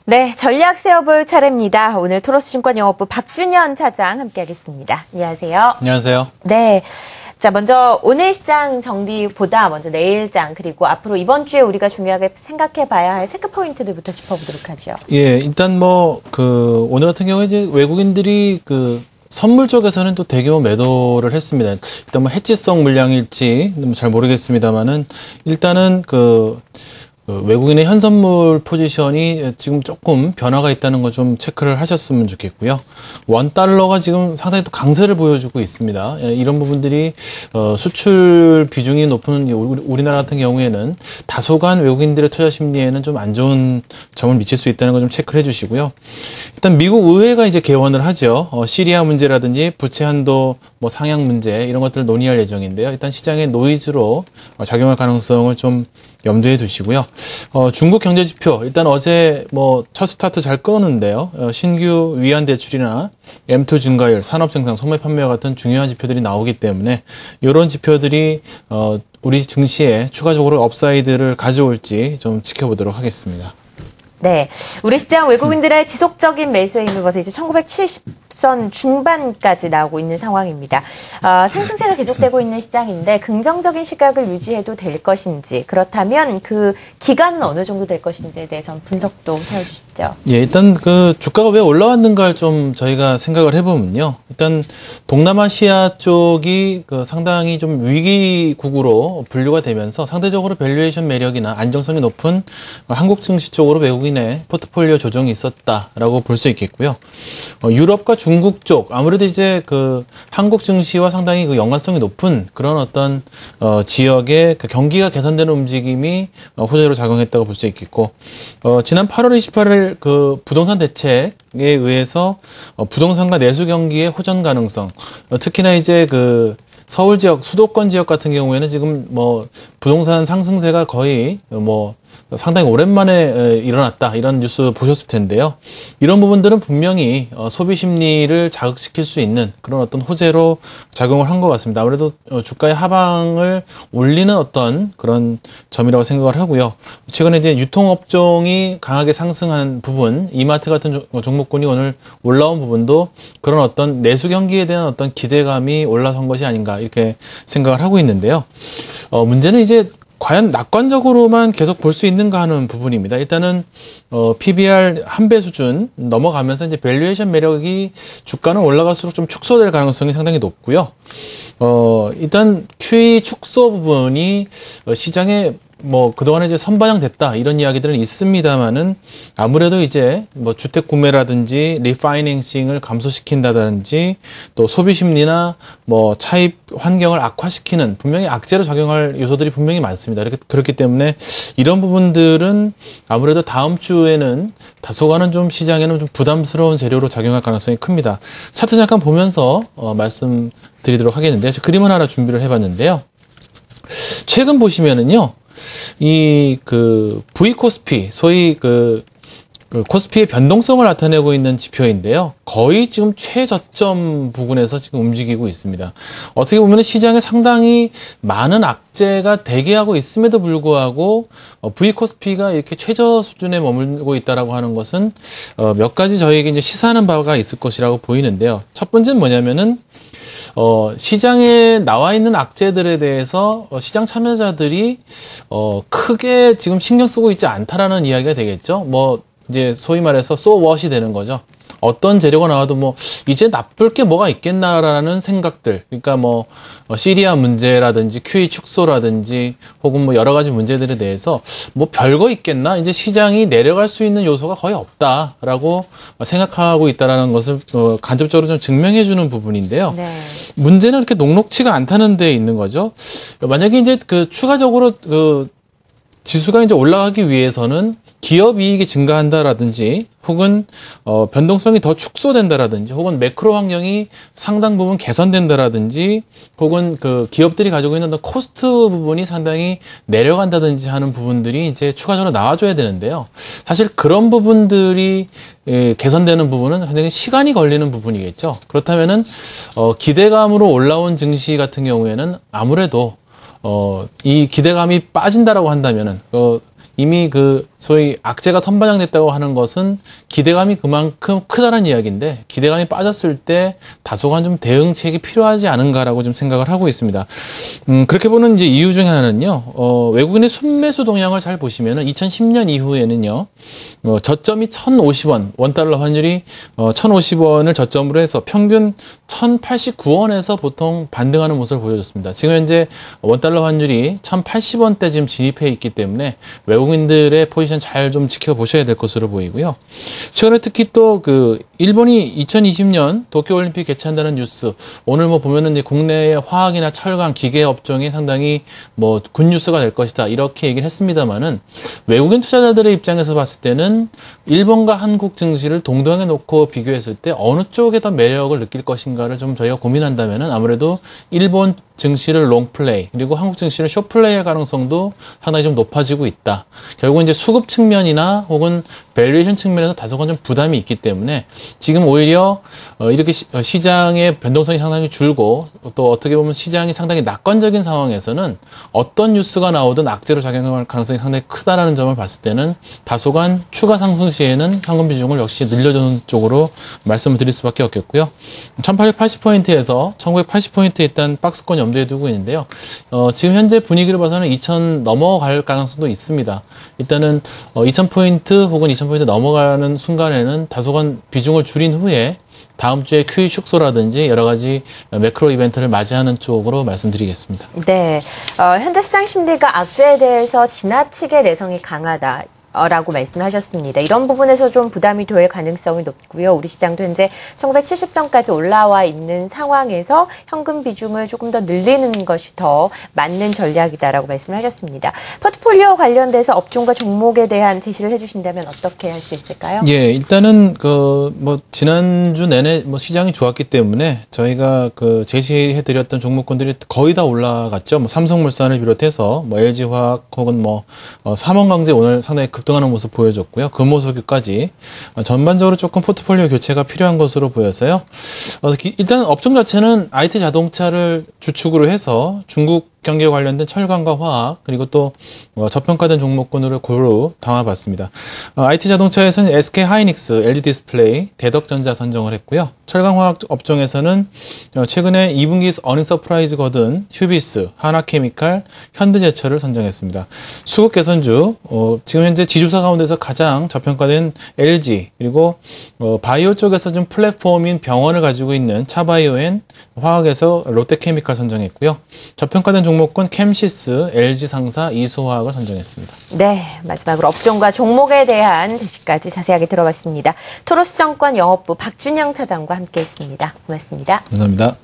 네, 전략 세워볼 차례입니다. 오늘 토로스증권영업부 박준현 차장 함께하겠습니다. 안녕하세요. 안녕하세요. 네, 자 먼저 오늘 시장 정리보다 먼저 내일장 그리고 앞으로 이번 주에 우리가 중요하게 생각해봐야 할 체크 포인트들부터 짚어보도록 하죠. 예, 일단 오늘 같은 경우에 이제 외국인들이 선물 쪽에서는 또 대규모 매도를 했습니다. 일단 해지성 물량일지 잘 모르겠습니다만은 일단은 외국인의 현선물 포지션이 지금 조금 변화가 있다는 거 좀 체크를 하셨으면 좋겠고요. 원 달러가 지금 상당히 또 강세를 보여주고 있습니다. 이런 부분들이 수출 비중이 높은 우리나라 같은 경우에는 다소간 외국인들의 투자 심리에는 좀 안 좋은 점을 미칠 수 있다는 거 좀 체크를 해주시고요. 일단 미국 의회가 이제 개원을 하죠. 시리아 문제라든지 부채 한도 상향 문제 이런 것들을 논의할 예정인데요. 일단 시장의 노이즈로 작용할 가능성을 좀 염두에 두시고요. 중국 경제 지표 일단 어제 첫 스타트 잘 끊었는데요. 신규 위안 대출이나 M2 증가율, 산업 생산, 소매 판매와 같은 중요한 지표들이 나오기 때문에 이런 지표들이 우리 증시에 추가적으로 업사이드를 가져올지 좀 지켜보도록 하겠습니다. 네, 우리 시장 외국인들의 지속적인 매수에 힘입어서 이제 1970선 중반까지 나오고 있는 상황입니다. 상승세가 계속되고 있는 시장인데 긍정적인 시각을 유지해도 될 것인지 그렇다면 그 기간은 어느 정도 될 것인지에 대해서 분석도 해주시죠. 예, 일단 주가가 왜 올라왔는가를 좀 저희가 생각을 해보면요. 일단 동남아시아 쪽이 상당히 좀 위기국으로 분류가 되면서 상대적으로 밸류에이션 매력이나 안정성이 높은 한국 증시 쪽으로 외국인의 포트폴리오 조정이 있었다라고 볼 수 있겠고요. 유럽과 중국 쪽 아무래도 이제 한국 증시와 상당히 연관성이 높은 그런 어떤 지역의 경기가 개선되는 움직임이 호재로 작용했다고 볼 수 있겠고, 지난 8월 28일 부동산 대책에 의해서 부동산과 내수 경기의 호전 가능성, 특히나 이제 서울 지역, 수도권 지역 같은 경우에는 지금 부동산 상승세가 거의 상당히 오랜만에 일어났다 이런 뉴스 보셨을 텐데요. 이런 부분들은 분명히 소비 심리를 자극시킬 수 있는 그런 어떤 호재로 작용을 한 것 같습니다. 아무래도 주가의 하방을 올리는 어떤 그런 점이라고 생각을 하고요. 최근에 이제 유통업종이 강하게 상승한 부분, 이마트 같은 종목군이 오늘 올라온 부분도 그런 어떤 내수 경기에 대한 어떤 기대감이 올라선 것이 아닌가 이렇게 생각을 하고 있는데요. 문제는 이제 과연 낙관적으로만 계속 볼 수 있는가 하는 부분입니다. 일단은 PBR 1배 수준 넘어가면서 이제 밸류에이션 매력이 주가는 올라갈수록 좀 축소될 가능성이 상당히 높고요. 일단 QE 축소 부분이 시장에 그동안에 이제 선반영됐다 이런 이야기들은 있습니다만은 아무래도 이제 주택 구매라든지 리파이낸싱을 감소시킨다든지 또 소비 심리나 차입 환경을 악화시키는 분명히 악재로 작용할 요소들이 분명히 많습니다. 그렇기 때문에 이런 부분들은 아무래도 다음 주에는 다소간은 좀 시장에는 좀 부담스러운 재료로 작용할 가능성이 큽니다. 차트 잠깐 보면서 말씀드리도록 하겠는데요. 그림을 하나 준비를 해봤는데요. 최근 보시면은요. V코스피, 소위 코스피의 변동성을 나타내고 있는 지표인데요. 거의 지금 최저점 부근에서 지금 움직이고 있습니다. 어떻게 보면 시장에 상당히 많은 악재가 대기하고 있음에도 불구하고 V코스피가 이렇게 최저 수준에 머물고 있다라고 하는 것은 몇 가지 저희에게 이제 시사하는 바가 있을 것이라고 보이는데요. 첫 번째는 뭐냐면은 시장에 나와 있는 악재들에 대해서 시장 참여자들이 크게 지금 신경 쓰고 있지 않다라는 이야기가 되겠죠. 이제 소위 말해서 so what이 되는 거죠. 어떤 재료가 나와도 이제 나쁠 게 뭐가 있겠나라는 생각들. 그러니까 시리아 문제라든지 QE 축소라든지 혹은 여러 가지 문제들에 대해서 별거 있겠나? 이제 시장이 내려갈 수 있는 요소가 거의 없다라고 생각하고 있다라는 것을 간접적으로 좀 증명해 주는 부분인데요. 네. 문제는 그렇게 녹록치가 않다는 데 있는 거죠. 만약에 이제 추가적으로 지수가 이제 올라가기 위해서는 기업 이익이 증가한다라든지 혹은 변동성이 더 축소된다라든지 혹은 매크로 환경이 상당 부분 개선된다라든지 혹은 기업들이 가지고 있는 코스트 부분이 상당히 내려간다든지 하는 부분들이 이제 추가적으로 나와줘야 되는데요. 사실 그런 부분들이 개선되는 부분은 굉장히 시간이 걸리는 부분이겠죠. 그렇다면은 기대감으로 올라온 증시 같은 경우에는 아무래도 이 기대감이 빠진다라고 한다면은 이미 소위 악재가 선반영됐다고 하는 것은 기대감이 그만큼 크다는 이야기인데 기대감이 빠졌을 때 다소간 좀 대응책이 필요하지 않은가라고 좀 생각을 하고 있습니다. 그렇게 보는 이제 이유 중에 하나는요, 외국인의 순매수 동향을 잘 보시면은 2010년 이후에는요, 저점이 1,050원, 원달러 환율이 1,050원을 저점으로 해서 평균 1,089원에서 보통 반등하는 모습을 보여줬습니다. 지금 현재 원달러 환율이 1,080원대 지금 진입해 있기 때문에 외국인들의 포지션 잘 좀 지켜보셔야 될 것으로 보이고요. 최근에 특히 또 일본이 2020년 도쿄올림픽 개최한다는 뉴스, 오늘 뭐 보면은 이제 국내의 화학이나 철강, 기계 업종이 상당히 뭐 굿뉴스가 될 것이다 이렇게 얘기를 했습니다만은 외국인 투자자들의 입장에서 봤을 때는 일본과 한국 증시를 동등하게 놓고 비교했을 때 어느 쪽에 더 매력을 느낄 것인가를 좀 저희가 고민한다면은 아무래도 일본 증시를 롱플레이 그리고 한국 증시를 숏플레이할 가능성도 상당히 좀 높아지고 있다. 결국은 이제 수급 측면이나 혹은 밸류에이션 측면에서 다소간 좀 부담이 있기 때문에 지금 오히려 이렇게 시장의 변동성이 상당히 줄고 또 어떻게 보면 시장이 상당히 낙관적인 상황에서는 어떤 뉴스가 나오든 악재로 작용할 가능성이 상당히 크다라는 점을 봤을 때는 다소간 추가 상승 시에는 현금 비중을 역시 늘려주는 쪽으로 말씀을 드릴 수밖에 없겠고요. 1880포인트에서 1980포인트 일단 박스권 염두에 두고 있는데요. 지금 현재 분위기를 봐서는 2000 넘어갈 가능성도 있습니다. 일단은 2000포인트 혹은 2000포인트 넘어가는 순간에는 다소간 비중을 줄인 후에 다음 주에 QE 축소라든지 여러 가지 매크로 이벤트를 맞이하는 쪽으로 말씀드리겠습니다. 네, 현재 시장 심리가 악재에 대해서 지나치게 내성이 강하다. 라고 말씀하셨습니다. 이런 부분에서 좀 부담이 될 가능성이 높고요. 우리 시장도 현재 1970선까지 올라와 있는 상황에서 현금 비중을 조금 더 늘리는 것이 더 맞는 전략이다라고 말씀하셨습니다. 포트폴리오 관련돼서 업종과 종목에 대한 제시를 해주신다면 어떻게 할 수 있을까요? 예, 일단은 지난주 내내 시장이 좋았기 때문에 저희가 제시해드렸던 종목군들이 거의 다 올라갔죠. 삼성물산을 비롯해서 LG화학 혹은 삼원강제 오늘 상당히 급등하는 모습 보여줬고요. 금호석유까지 전반적으로 조금 포트폴리오 교체가 필요한 것으로 보여서요. 일단 업종 자체는 IT 자동차를 주축으로 해서 중국 경기에 관련된 철강과 화학 그리고 또 저평가된 종목군으로 고루 담아봤습니다. IT 자동차에서는 SK 하이닉스, LG 디스플레이, 대덕전자 선정을 했고요. 철강화학 업종에서는 최근에 2분기 어닝 서프라이즈 거둔 휴비스, 하나케미칼, 현대제철을 선정했습니다. 수급 개선주, 지금 현재 지주사 가운데서 가장 저평가된 LG 그리고 바이오 쪽에서 좀 플랫폼인 병원을 가지고 있는 차바이오엔, 화학에서 롯데케미칼 선정했고요. 저평가된 종목군 캠시스, LG상사, 이소화학을 선정했습니다. 네, 마지막으로 업종과 종목에 대한 제시까지 자세하게 들어봤습니다. 토로스증권 영업부 박준영 차장과 함께했습니다. 고맙습니다. 감사합니다.